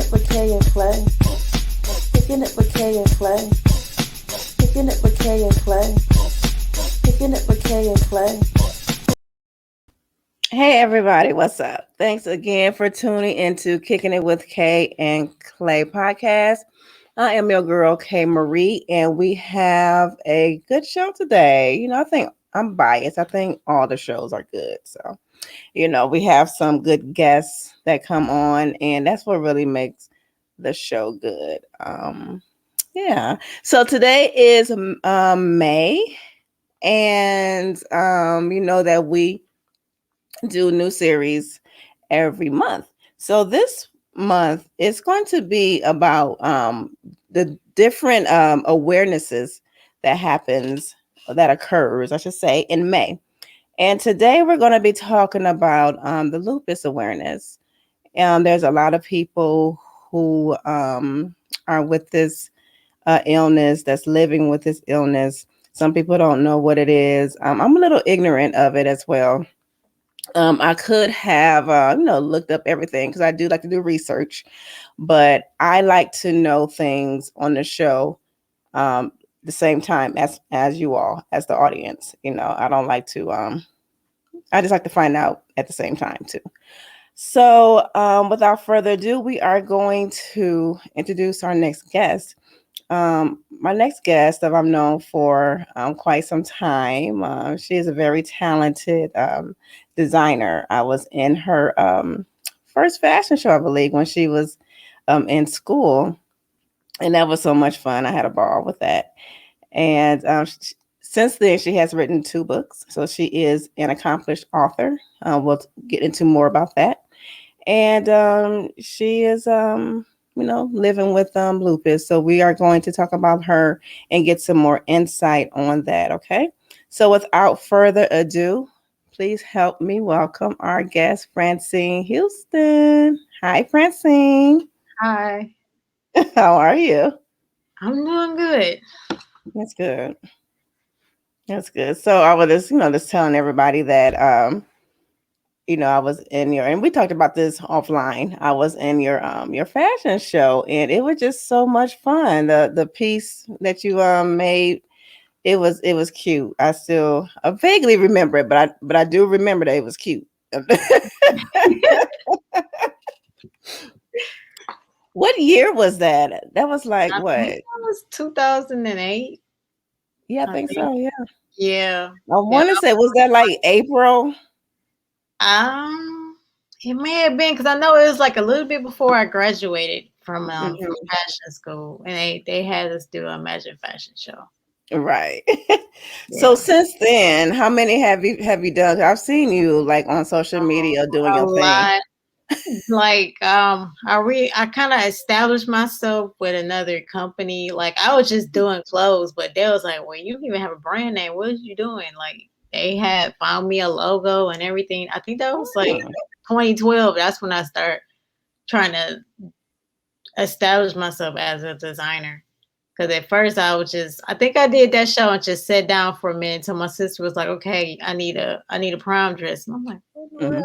it with Kay and Clay. Kicking it with Kay and Clay. Kicking it with Kay and Clay. Kicking it with Kay and Clay. Hey everybody, what's up? Thanks again for tuning into Kicking It with Kay and Clay podcast. I am your girl Kay Marie, and we have a good show today. I think I'm biased. I think all the shows are good. So, we have some good guests that come on, and that's what really makes the show good. Yeah. So today is May, and you know that we do new series every month. So this month is going to be about the different awarenesses that occurs, I should say, in May. And today we're going to be talking about the lupus awareness. There's a lot of people who are with this illness, that's living with this illness. Some people don't know what it is. I'm a little ignorant of it as well. I could have, looked up everything because I do like to do research, but I like to know things on the show the same time as you all, as the audience. I don't like to. I just like to find out at the same time too. So, without further ado, we are going to introduce our next guest. My next guest that I've known for quite some time. She is a very talented designer. I was in her first fashion show, I believe, when she was in school, and that was so much fun. I had a ball with that. And since then, she has written 2 books, so she is an accomplished author. We'll get into more about that. And she is living with lupus. So we are going to talk about her and get some more insight on that. Okay. So without further ado, please help me welcome our guest, Francine Houston. Hi, Francine. Hi, How are you? I'm doing good. That's good. That's good. So I was just telling everybody that I was in and we talked about this offline. I was in your fashion show, and it was just so much fun. The piece that you made, it was cute. I still vaguely remember it, but I do remember that it was cute. What year was that? That was like I what? think it was 2008. Yeah, I I think think. so. Yeah. Yeah. I Yeah. want to say, was that like April? Um, it may have been because I know it was like a little bit before I graduated from Mhm. fashion school, and they had us do a Imagine fashion show. Right. So Yeah, since then, how many have you done? I've seen you like on social media doing a your thing. lot. Like I kind of established myself with another company. Like I was just doing clothes, but they was like, well, you don't even have a brand name, what are you doing? Like they had found me a logo and everything. I think that was like Hmm. 2012. That's when I started trying to establish myself as a designer. Because at first I think I did that show and just sat down for a minute until my sister was like, okay, I need a prom dress. And I'm like, Hmm.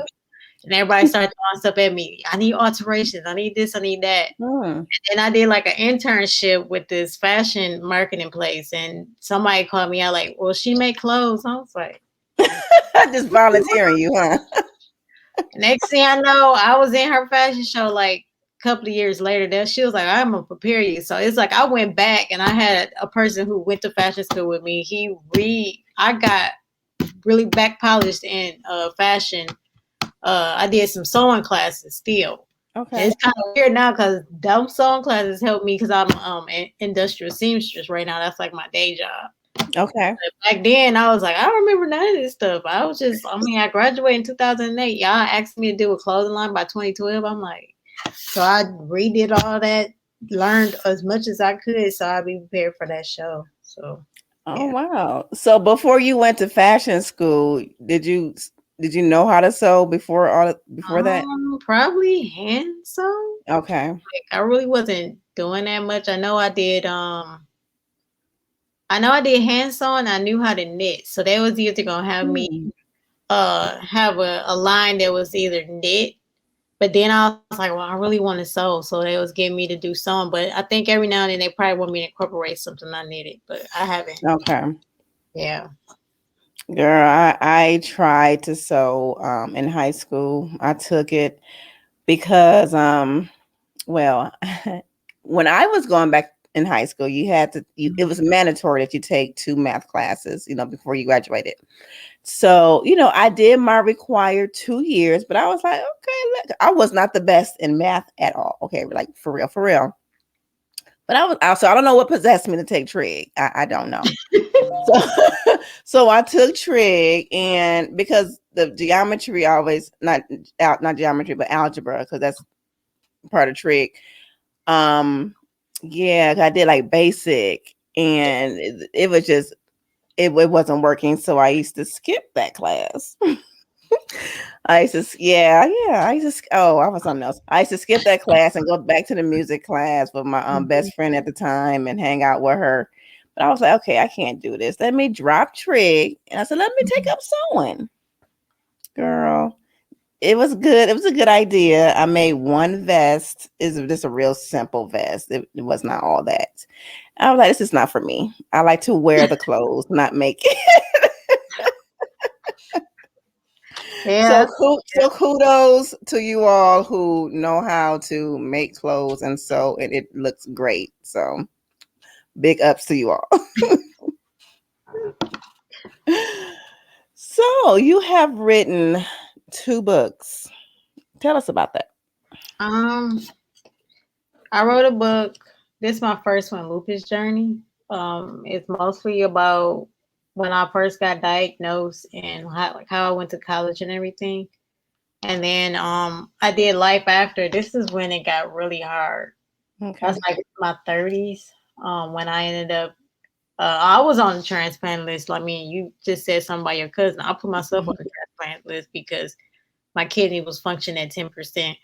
and everybody started throwing stuff at me. I need alterations. I need this. I need that. Hmm. And I did like an internship with this fashion marketing place, and somebody called me out like, "Well, she make clothes." I was like, Just volunteering you, huh? next thing I know, I was in her fashion show like a couple of years later. That she was like, "I'm gonna prepare you." So it's like I went back and I had a person who went to fashion school with me. I got really back polished in fashion. I did some sewing classes still. And Okay. it's kind of weird now because dumb sewing classes help me because I'm an industrial seamstress right now. That's like my day job. Okay. But back then, I was like, I don't remember none of this stuff. I graduated in 2008. Y'all asked me to do a clothing line by 2012. I'm like, so I redid all that, learned as much as I could so I'd be prepared for that show. So, Oh yeah. wow. So before you went to fashion school, did you know how to sew before that? Probably hand sewn. Okay. Like I really wasn't doing that much. I know I did hand sewing. I knew how to knit. So they was either gonna have me Hmm. have a line that was either knit, But then I was like, well, I really want to sew. So they was getting me to do some. But I think every now and then they probably want me to incorporate something I needed. But I haven't. Okay. Yeah. Girl, I tried to sew in high school. I took it because well, when I was going back in high school, you had to it was mandatory that you take 2 math classes, before you graduated. So, I did my required 2 years, but I was like, okay, look, I was not the best in math at all. Okay, like for real, for real. But I was also, I don't know what possessed me to take trig. I don't know. So, so I took trig, and because the geometry always not geometry, but algebra, because that's part of trig. Yeah, I did like basic, and it was just it wasn't working. So I used to skip that class. I used to, yeah. I was something else. I used to skip that class and go back to the music class with my best friend at the time and hang out with her. But I was like, okay, I can't do this. Let me drop trig. And I said, let me take up sewing. Girl, it was good. It was a good idea. I made one vest. It's just a real simple vest. It was not all that. I was like, this is not for me. I like to wear the clothes, not make it. Yeah. So kudos to you all who know how to make clothes and sew, and it looks great. So big ups to you all. So you have written 2 books. Tell us about that. Um, I wrote a book. This is my first one, Lupus Journey. It's mostly about when I first got diagnosed and how I went to college and everything. And then I did life after. This is when it got really hard. Okay. That's like my 30s. When I ended up, I was on the transplant list. I mean, you just said something about your cousin. I put myself on the transplant list because my kidney was functioning at 10%. I was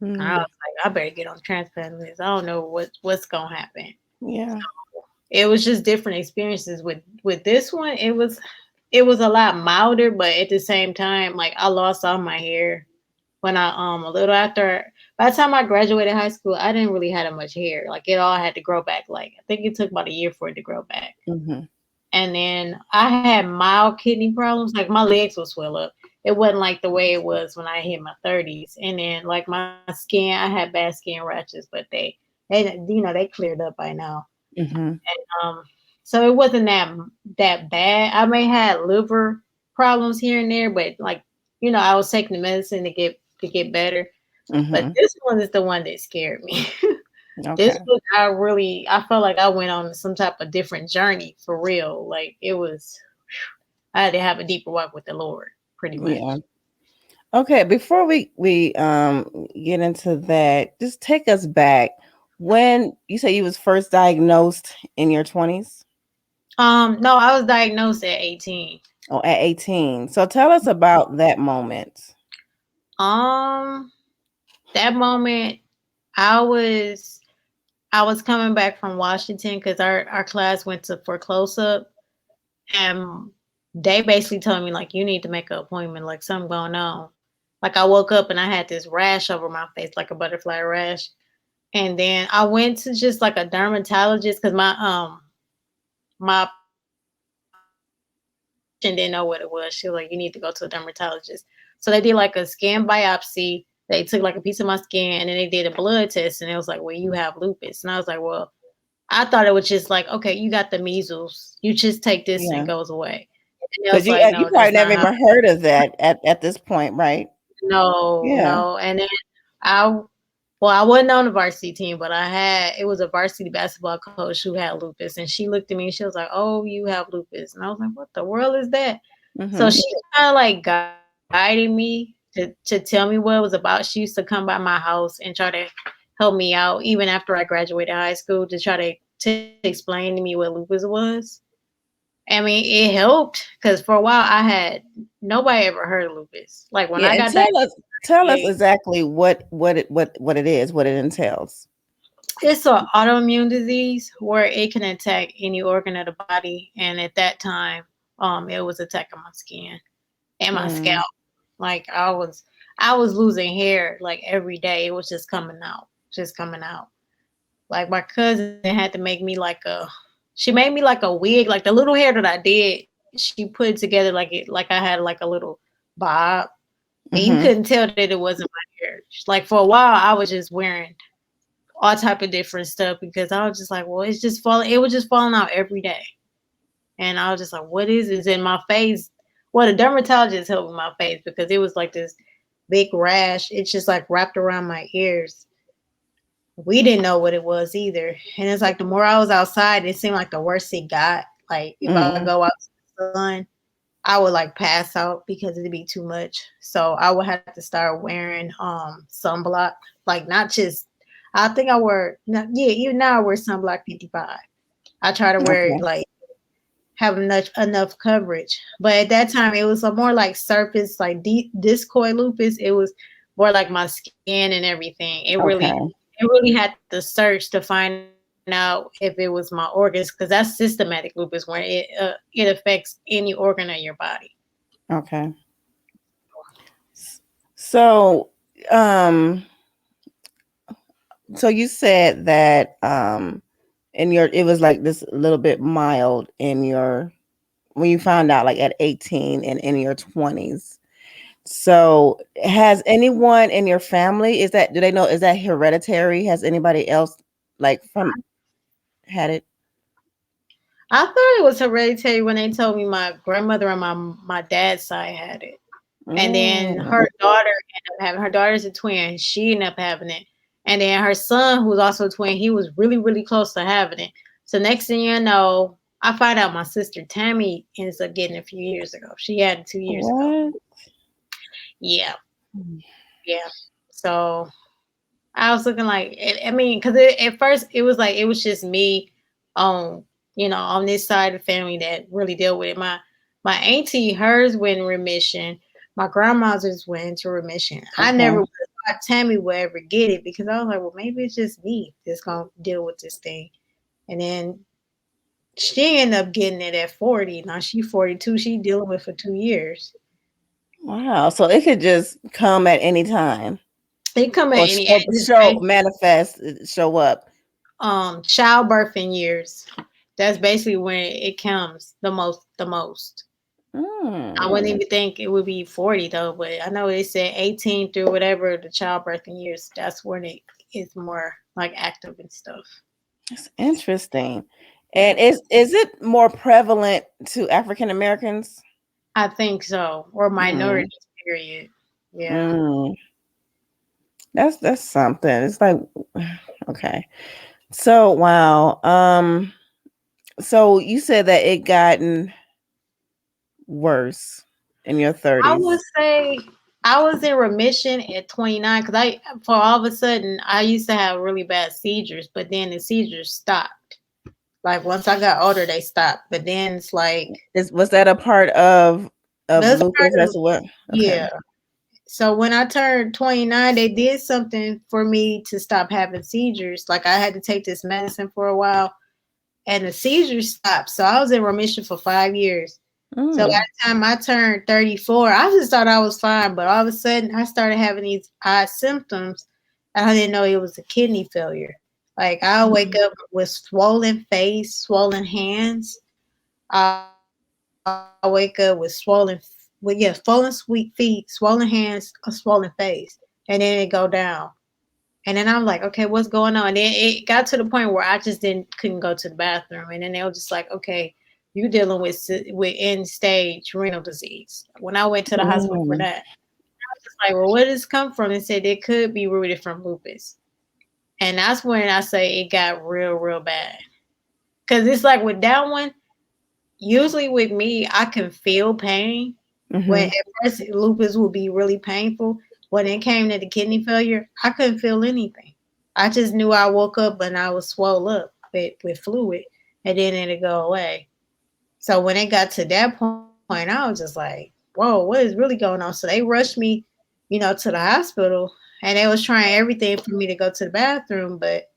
Mm, like, I better get on the transplant list. I don't know what's gonna happen. yeah. It was just different experiences with this one. It was a lot milder, but at the same time, like I lost all my hair when I a little after. By the time I graduated high school, I didn't really have that much hair. Like it all had to grow back. Like I think it took about a year for it to grow back. Mm-hmm. And then I had mild kidney problems. Like my legs would swell up. It wasn't like the way it was when I hit my 30s. And then like my skin, I had bad skin rashes, but they cleared up by now. Mm-hmm. Um, so it wasn't that bad. I may have liver problems here and there, but like I was taking the medicine to get better. But Mm-hmm. this one is the one that scared me. This Okay. book, I felt like I went on some type of different journey for real. Like it was, I had to have a deeper walk with the Lord, pretty Yeah. much. Okay, before we get into that, just take us back. When you say you was first diagnosed in your 20s? No, I was diagnosed at 18. Oh, at 18. So tell us about that moment. Um, that moment, I was I was coming back from Washington because our class went for close up, and they basically told me like you need to make an appointment, like something going on. Like I woke up and I had this rash over my face, like a butterfly rash. And then I went to just like a dermatologist because my didn't know what it was. She was like, you need to go to a dermatologist. So they did like a skin biopsy. They took like a piece of my skin and then they did a blood test and it was like, well, you have lupus. And I was like, well, I thought it was just like, okay, you got the measles. You just take this and Yeah. it goes away. And it Because was you like, you no, probably that's never not how. even heard of that at this point, right? No, Yeah. no. And then I, well, I wasn't on the varsity team, but it was a varsity basketball coach who had lupus. And she looked at me and she was like, oh, you have lupus. And I was like, what the world is that? So Mm-hmm. she kind of like guided me to tell me what it was about. She used to come by my house and try to help me out, even after I graduated high school, to try to explain to me what lupus was. I mean, it helped because for a while I had nobody ever heard of lupus. Like when Yeah, I and got diagnosed, tell us exactly what it is, what it entails. it's an autoimmune disease where it can attack any organ of the body, and at that time, it was attacking my skin and my Mm, scalp. Like I was losing hair like every day. It was just coming out, just coming out. Like my cousin had to make me like she made me like a wig, like the little hair that I did. She put it together like I had like a little bob, and you Mm-hmm. couldn't tell that it wasn't my hair. Like for a while, I was just wearing all type of different stuff because I was just like, well, it's just falling. It was just falling out every day, and I was just like, what is this in my face? Well, the dermatologist helped with my face because it was like this big rash. It's just like wrapped around my ears. We didn't know what it was either. And it's like the more I was outside, it seemed like the worse it got. Like if I Mm. go out to the sun, I would like pass out because it'd be too much. So I would have to start wearing sunblock. Like not just I think I wear even now I wear sunblock 55. I try to wear it Okay. like have enough coverage. But at that time it was a more like surface like discoid lupus. It was more like my skin and everything. Okay. It really had to search to find out if it was my organs because that's systematic lupus where it affects any organ of your body. Okay. So, um, so you said that in your it was like this little bit mild in your when you found out like at 18 and in your 20s. So, has anyone in your family do they know is that hereditary? Has anybody else like from had it? I thought it was hereditary when they told me my grandmother on my dad's side had it. And then Mm, her daughter ended up having her daughter's a twin. She ended up having it. And then her son, who's also a twin, he was really, really close to having it. So next thing you know, I find out my sister Tammy ends up getting it a few years ago. She had it 2 years ago. what? Yeah, yeah. So I was looking like, I mean, because at first it was like it was just me on, on this side of the family that really deal with it. My auntie, hers went in remission. My grandma's just went into remission. I never Okay. would have thought Tammy would ever get it because I was like, well, maybe it's just me that's gonna deal with this thing. And then she ended up getting it at 40. Now she's 42. She dealing with it for 2 years. Wow. So it could just come at any time It come at or any show manifest, show up. childbirthing years. That's basically when it comes the most. I Mm. wouldn't even think it would be 40 though, but I know they said 18 through whatever the childbirthing years. That's when it is more like active and stuff. That's interesting. Yeah, And is it more prevalent to African Americans? I think so. Or Mm, minorities, period. Yeah. mm. That's something. It's like okay. So wow. So you said that it gotten worse in your I would 30s. say I was in remission at 29 because for all of a sudden, I used to have really bad seizures, but then the seizures stopped. Like once I got older, they stopped. But then it's like, Was that a part of that's part lupus as of, well? Okay. yeah. So when I turned 29, they did something for me to stop having seizures. Like I had to take this medicine for a while and the seizures stopped. So I was in remission for 5 years. So by Mm. the time I turned 34, I just thought I was fine. But all of a sudden, I started having these odd symptoms. And I didn't know it was a kidney failure. Like I'll wake Mm. up with swollen face, swollen hands. I'll wake up with swollen sweet feet, swollen hands, a swollen face, and then it go down. And then I'm like, okay, what's going on? And then it got to the point where I just couldn't go to the bathroom. And then they were just like, okay, you dealing with end stage renal disease. When I went to the hospital for Mm. that, I was just like, well, where does this come from? They said it could be rooted from lupus. And that's when I say it got real, real bad. Cause it's like with that one, usually with me, I can feel pain. When Mhm. at first lupus would be really painful. When it came to the kidney failure, I couldn't feel anything. I just knew I woke up and I was swollen up with fluid, and then it'd go away. So when it got to that point, I was just like, "Whoa, what is really going on?" So they rushed me, to the hospital, and they was trying everything for me to go to the bathroom, but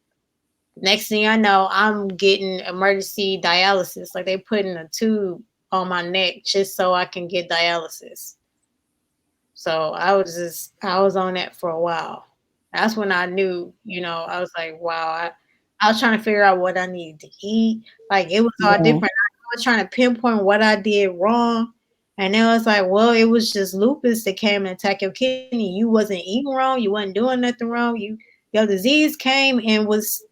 next thing I know, I'm getting emergency dialysis. Like they putting a tube on my neck just so I can get dialysis. So I was on that for a while. That's when I knew, I was like, wow, I was trying to figure out what I needed to eat. Like it was all Yeah. different. I was trying to pinpoint what I did wrong. And then I was like, well, it was just lupus that came and attacked your kidney. You wasn't eating wrong. You wasn't doing nothing wrong. Your disease came and was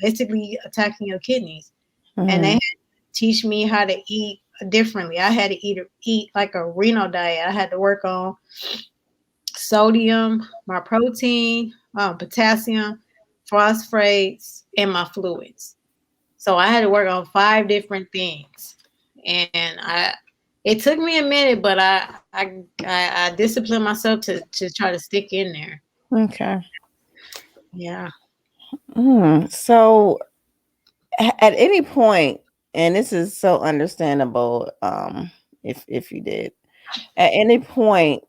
basically attacking your kidneys. And they Hmm. had to teach me how to eat differently. I had to eat like a renal diet. I had to work on sodium, my protein, potassium, phosphates, and my fluids. So I had to work on 5 different things, and it took me a minute, but I disciplined myself to try to stick in there. Okay. Yeah. So at any point, and this is so understandable, if you did, at any point,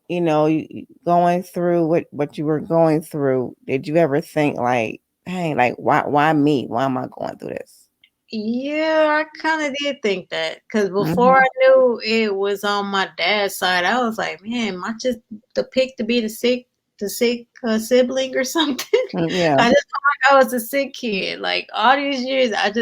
going through what you were going through, did you ever think like, hey, like why me? Why am I going through this? Yeah, I kind of did think that because before Hmm. I knew it was on my dad's side, I was like, man, am I just the pick to be the sick sibling or something? Yeah. I just felt like I was a sick kid. Like all these years, I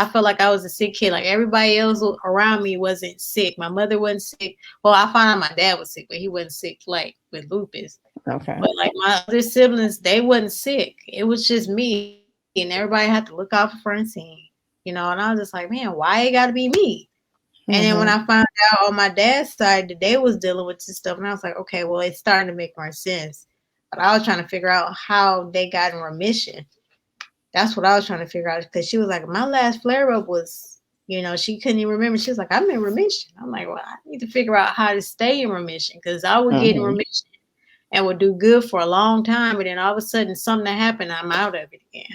felt like I was a sick kid. Like everybody else around me wasn't sick. My mother wasn't sick. Well, I found out my dad was sick, but he wasn't sick like with lupus. Okay. But like my other siblings, they wasn't sick. It was just me, and everybody had to look out for Francine. And I was just like, man, why it gotta be me? And then when I Hmm. found out on my dad's side that they was dealing with this stuff, and I was like, okay, well, it's starting to make more sense. But I was trying to figure out how they got in remission. That's what I was trying to figure out because she was like, my last flare up was, she couldn't even remember. She was like, I'm in remission. I'm like, well, I need to figure out how to stay in remission because I would get in Hmm. remission and would do good for a long time, and then all of a sudden something happened, I'm out of it again.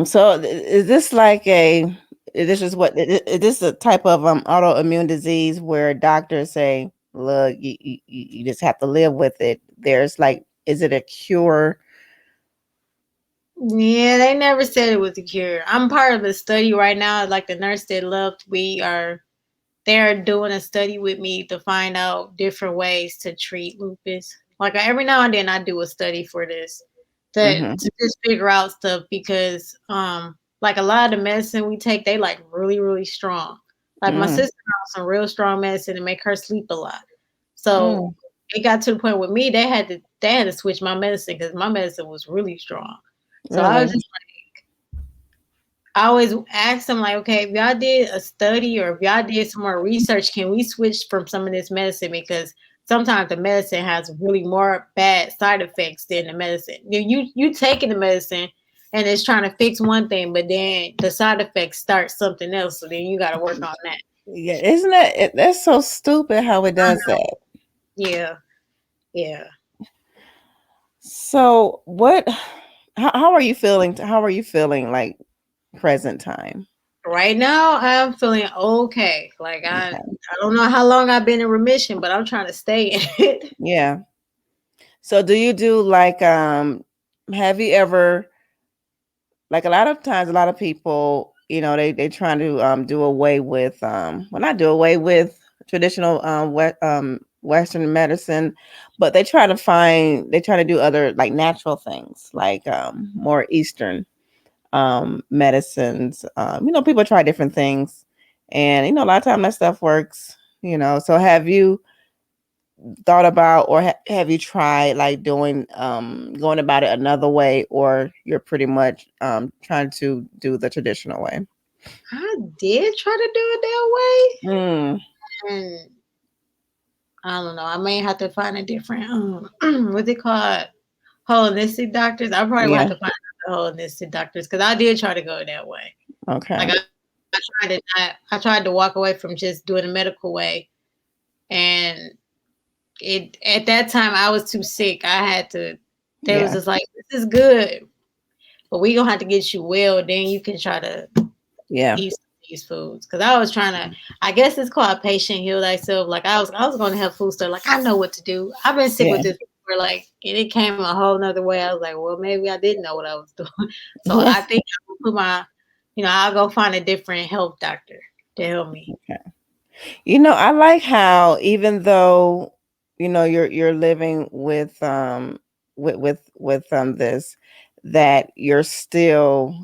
So is this like this is what is this a type of autoimmune disease where doctors say, look, you just have to live with it? There's like, is it a cure? Yeah, they never said it was a cure. I'm part of a study right now, like the nurse that left. They're doing a study with me to find out different ways to treat lupus. Like every now and then I do a study for this Hmm. to just figure out stuff because like a lot of the medicine we take, they like really, really strong. Like my Mm. sister has some real strong medicine to make her sleep a lot. So Mm. it got to the point with me they had to switch my medicine because my medicine was really strong. So I was Really? just I always ask them like, okay, if y'all did a study or if y'all did some more research, can we switch from some of this medicine? Because sometimes the medicine has really more bad side effects than the medicine. You taking the medicine and it's trying to fix one thing, but then the side effects start something else. So then you got to work on that. Yeah, isn't that's so stupid how it I does know. that? Yeah, yeah. So how are you feeling? How are you feeling like present time? Right now, I'm feeling okay. Like Okay. I don't know how long I've been in remission, but I'm trying to stay in it. Yeah. So do you do like have you ever, like, a lot of times a lot of people, they trying to do away with well, not do away with traditional western medicine, but they try to do other like natural things, like more eastern medicines. People try different things, and a lot of time that stuff works. So have you thought about, or have you tried like doing going about it another way, or you're pretty much trying to do the traditional way? I did try to do it that Mm, way, and I don't know. I may have to find a different what's it called? Holistic doctors. I probably will have yeah. to find the holistic doctors because I did try to go that way. Okay. Like I tried to walk away from just doing the medical way, and it at that time I was too sick. I had to. They was Yeah. just like, "This is good, but we gonna have to get you well. Then you can try to Yeah. eat these foods." Because I was trying to. I guess it's called patient heal thyself. Like I was going to have food stuff. Like I know what to do. I've been sick Yeah. with this before. Like and it came a whole nother way. I was like, well, maybe I didn't know what I was doing. So Yeah. I think I will put my, I'll go find a different health doctor to help me. Okay. I like how even though you're living with this, that you're still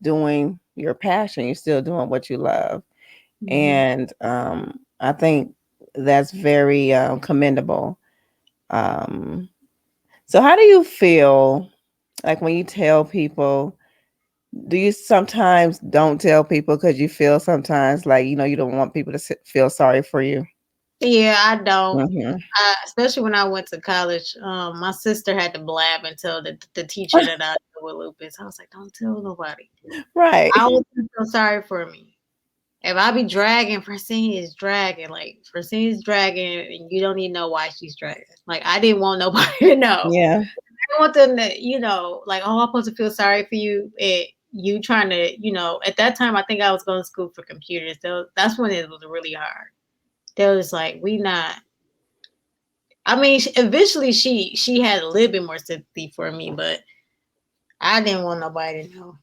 doing your passion, you're still doing what you love. And I think that's very commendable. Um, so how do you feel like when you tell people? Do you sometimes don't tell people because you feel sometimes like you don't want people to feel sorry for you? Yeah, I don't. Hmm. Especially when I went to college, my sister had to blab and tell the teacher that I deal with lupus. I was like, don't tell nobody. Right. I want you to feel sorry for me. If I be dragging, Francine is dragging. Like, Francine is dragging, and you don't even know why she's dragging. Like, I didn't want nobody to know. Yeah. I want them to, like, oh, I'm supposed to feel sorry for you. You trying to, at that time, I think I was going to school for computers. That's when it was really hard. They was like, we not. I mean, eventually she had a little bit more sympathy for me, but I didn't want nobody to know.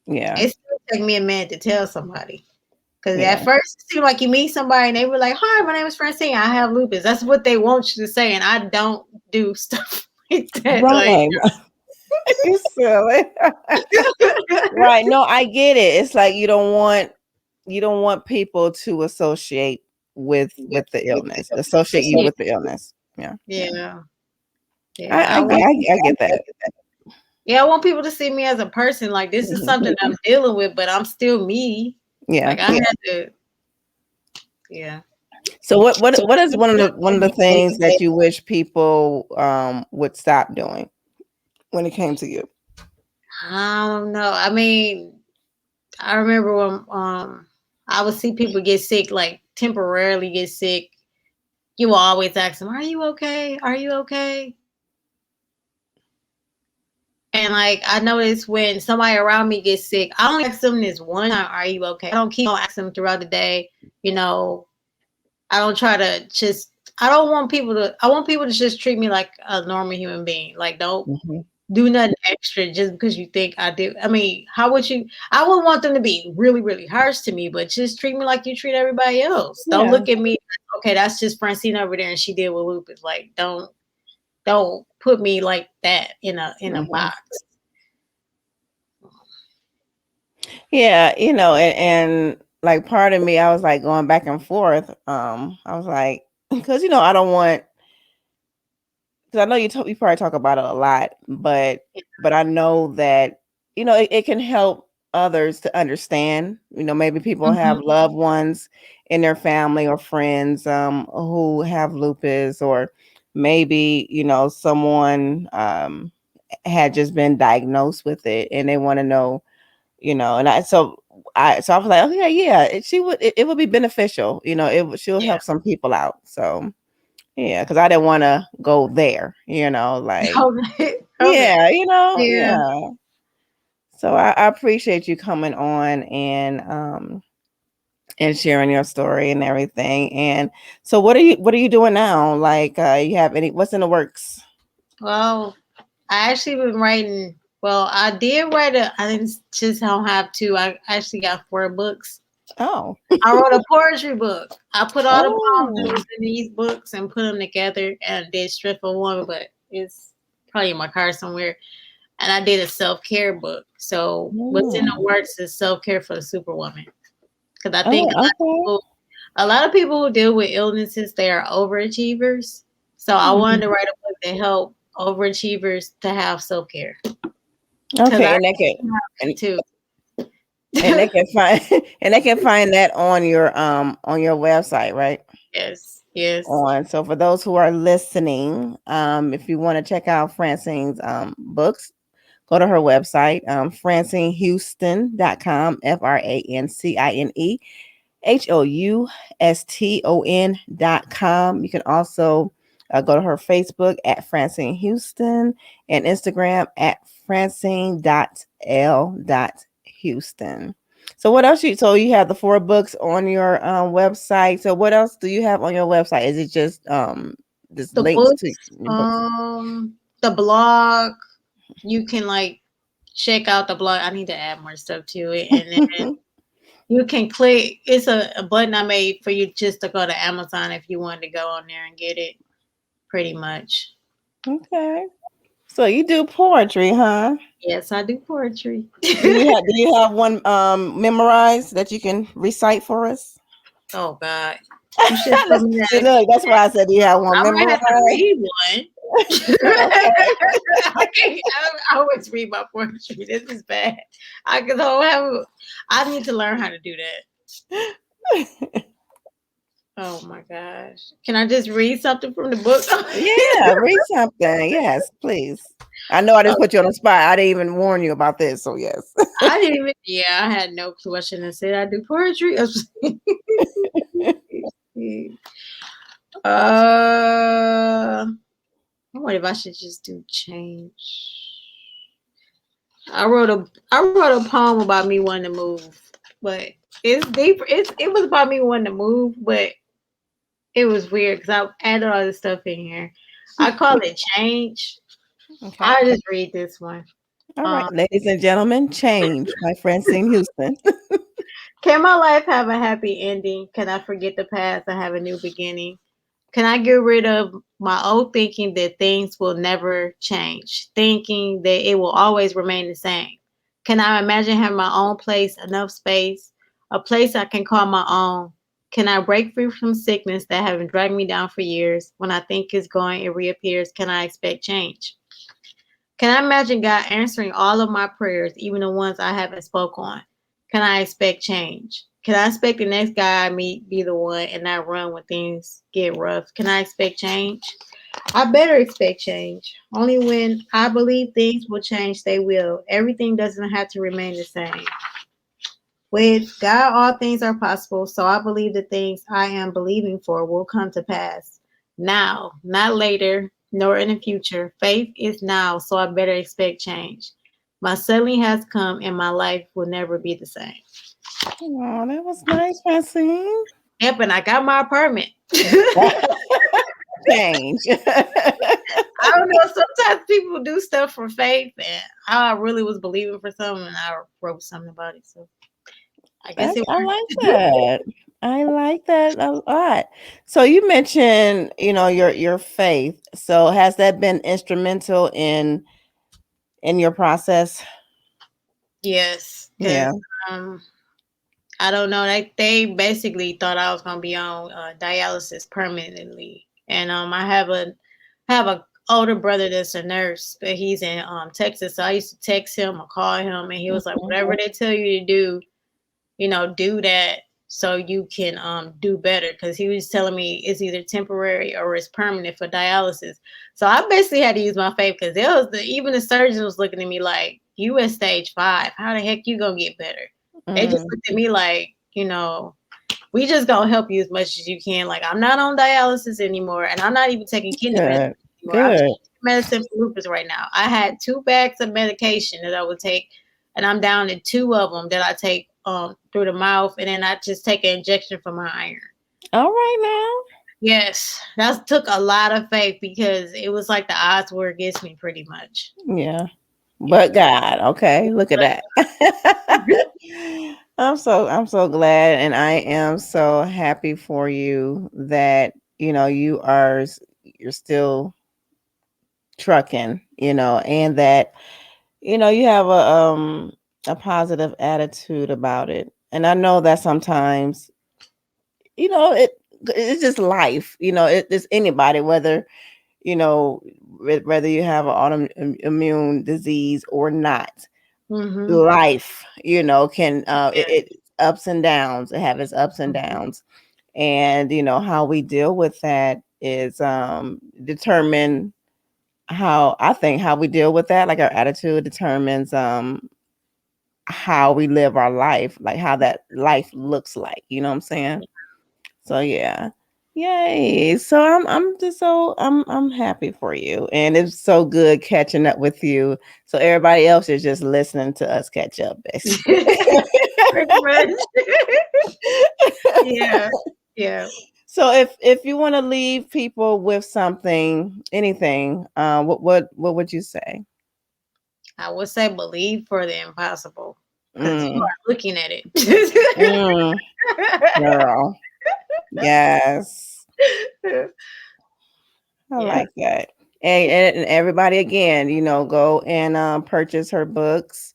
Yeah. It still took me a minute to tell somebody. Because Yeah. at first it seemed like you meet somebody and they were like, hi, my name is Francine. I have lupus. That's what they want you to say. And I don't do stuff like that. Like, Right. You silly. Right. No, I get it. It's like you don't want people to associate with the illness. Associate you yeah, with the illness. Yeah. Yeah. yeah, I yeah. I, get- I get that. I want people to see me as a person. Like, this is Mhm. something I'm dealing with, but I'm still me. Yeah. Like, I had to, yeah. So what is one of the things that you wish people would stop doing when it came to you? I don't know. I mean, I remember when I would see people get sick, like temporarily get sick. You will always ask them, "Are you okay? Are you okay?" And like I noticed when somebody around me gets sick, I only ask them this one time, "Are you okay?" I don't keep on asking them throughout the day. You know, I don't try to just. I don't want people to. I want people to just treat me like a normal human being. Like, don't Hmm. do nothing extra just because you think I do. I mean, how would you? I would want them to be really, really harsh to me, but just treat me like you treat everybody else. Don't Yeah. look at me. Okay, that's just Francine over there, and she deal with lupus. Like, don't put me like that in a Hmm. box. Yeah, and like part of me, I was like going back and forth. I was like, because I don't want, because I know you probably talk about it a lot, but I know that it can help others to understand. Maybe people Mhm. have loved ones in their family or friends who have lupus, or maybe someone had just been diagnosed with it, and they want to know, and I was like, okay, yeah, it would be beneficial, she'll Yeah. help some people out. So yeah, because I didn't want to go there, like, Okay. Okay. yeah, Yeah. yeah. So I appreciate you coming on and sharing your story and everything. And so what are you doing now? Like, you have what's in the works? Well, I actually been writing. Well, I did write I didn't just don't have to. I actually got 4 books. Oh. I wrote a poetry book. I put all the poems that Oh. was in these books and put them together and did Strip for Woman, but it's probably in my car somewhere. And I did a self care book. So what's in the Mm. works is self care for the superwoman. Because I think Oh, okay. a lot of people who deal with illnesses, they are overachievers. So I wanted Mhm. to write a book to help overachievers to have self care. Because Okay, I and they can have and, too. and they can find and they can find that on your website, right? Yes, yes. On So for those who are listening, if you want to check out Francine's books, go to her website, francinehouston.com, FrancineHouston.com. You can also go to her Facebook at Francine Houston and Instagram at francine.l.houston. So what else so you have the 4 books on your website. So what else do you have on your website? Is it just The links to books, your books? the blog, you can like check out the blog. I need to add more stuff to it. And then You can click. It's a button I made for you just to go to Amazon if you wanted to go on there and get it. Pretty much. Okay. So you do poetry, huh? Yes, I do poetry. Do you have one memorized that you can recite for us? Oh God, you should tell me See, that. look, that's why I said, do you have one I might have to memorized? read one. Okay. I can't. I always read my poetry. This is bad. I don't have. I need to learn how to do that. Oh my gosh! Can I just read something from the book? Yeah, read something. Yes, please. I know I didn't put you on the spot. I didn't even warn you about this, so yes. I didn't even. Yeah, I had no clue. I shouldn't have said I do poetry. uh, what if I should just do change? I wrote a poem about me wanting to move, but it's deeper. It was about me wanting to move, but it was weird because I added all this stuff in here. I call it change. Okay. I just read this one. All right, Um, ladies and gentlemen, Change by Francine Houston. can my life have a happy ending? Can I forget the past and have a new beginning? Can I get rid of my old thinking that things will never change, thinking that it will always remain the same? Can I imagine having my own place, enough space, a place I can call my own? Can I break free from sickness that have been dragging me down for years? When I think it's going, it reappears. Can I expect change? Can I imagine God answering all of my prayers, even the ones I haven't spoke on? Can I expect change? Can I expect the next guy I meet be the one and not run when things get rough? Can I expect change? I better expect change. Only when I believe things will change, they will. Everything doesn't have to remain the same. With God, all things are possible, so I believe the things I am believing for will come to pass. Now, not later, nor in the future. Faith is now, so I better expect change. My settling has come, and my life will never be the same. Oh, that was nice, Francine. Yep, and I got my apartment. I Change. don't know. Sometimes people do stuff for faith, and I really was believing for something, and I wrote something about it. So I guess it I like worked. that. I like that a lot. So you mentioned, your faith. So has that been instrumental in your process? Yes, because Yeah. um, I don't know. They basically thought I was gonna be on dialysis permanently, and I have a older brother that's a nurse, but he's in Texas. So I used to text him or call him, and he was like, Mhm. "Whatever they tell you to do, do that so you can do better." Because he was telling me it's either temporary or it's permanent for dialysis. So I basically had to use my faith because even the surgeon was looking at me like, "You at stage 5? How the heck you gonna get better?" They just Mm, looked at me like, we just gonna help you as much as you can. Like, I'm not on dialysis anymore, and I'm not even taking kidney medicine good. anymore. I'm Good. taking medicine for lupus right now. I had 2 bags of medication that I would take, and I'm down to 2 of them that I take through the mouth, and then I just take an injection for my iron. All right Yes, that took a lot of faith because it was like the odds were against me pretty much. now. Yeah. Yeah. But God, okay, look at that. I'm so glad, and I am so happy for you that you're still trucking, and that you have a positive attitude about it. And I know that sometimes it's just life. It's anybody, whether whether you have an autoimmune disease or not. Mm-hmm. Life, can Yeah. it ups and downs. It have its ups and downs, and how we deal with that is determine how I think how we deal with that. Like our attitude determines how we live our life, like how that life looks like. You know what I'm saying? So yeah. Yay. So I'm just so I'm happy for you. And it's so good catching up with you. So everybody else is just listening to us catch up, basically. Pretty much. Yeah. Yeah. So if you want to leave people with something, anything, what would you say? I would say believe for the impossible. because you Mm, are looking at it. mm, girl. Yes. I Yeah. like that. And everybody again, go and purchase her books.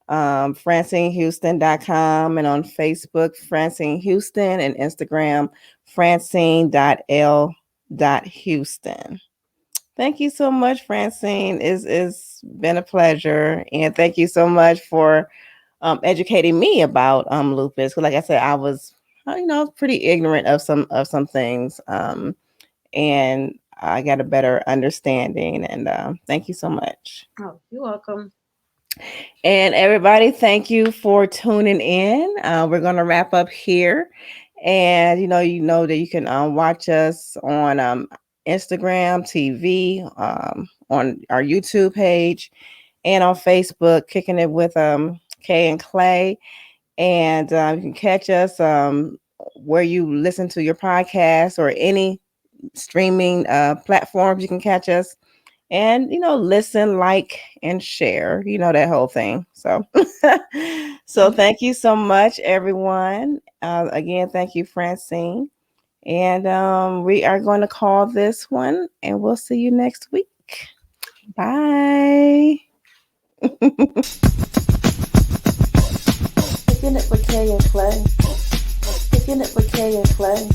FrancineHouston.com and on Facebook, Francine Houston, and Instagram, Francine.L.Houston. Thank you so much, Francine. It's been a pleasure. And thank you so much for educating me about lupus. 'Cause like I said, I was pretty ignorant of some things. And I got a better understanding. And thank you so much. Oh, you're welcome. And everybody, thank you for tuning in. We're going to wrap up here. And you know that you can watch us on Instagram, TV, on our YouTube page, and on Facebook, Kicking It with Kay and Clay. And you can catch us where you listen to your podcast or any streaming platforms. You can catch us and listen, like, and share, that whole thing. So so thank you so much, everyone. Again, thank you, Francine. And we are going to call this one, and we'll see you next week. Bye. Kicking it with Kay and Clay. Kicking it with Kay and Clay.